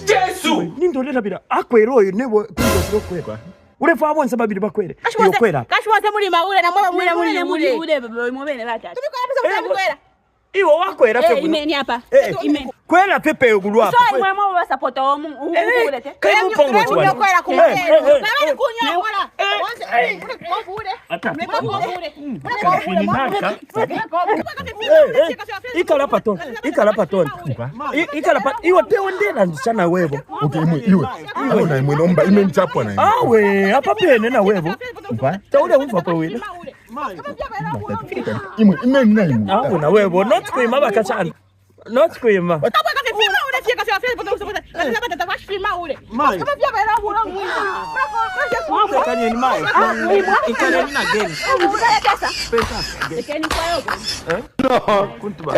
Jesu nindolera bira akwero nebo kundo kwera ule famu nsaba biri bakwere yokwera kashwose muri maule na mwe muri mubene batatu tubikora pesa kwera iwo wakwera pe imeni hapa imeni kwera pepe ogulwa so mwe mwe basapota omu ulete kaimu pongo chwa kwera kumukera nabali kunya wala onse ule ikala patona iwo teondera ndishana webo iwe na imwe nomba imenichapwa na imwe awe apa pene na webo taule umva pa wena imwe imeni na imwe awe na webo not kuima bakachana not kuima kanye ni mai ikane ni na geni pesa ikeni kwa yogo no kuntuba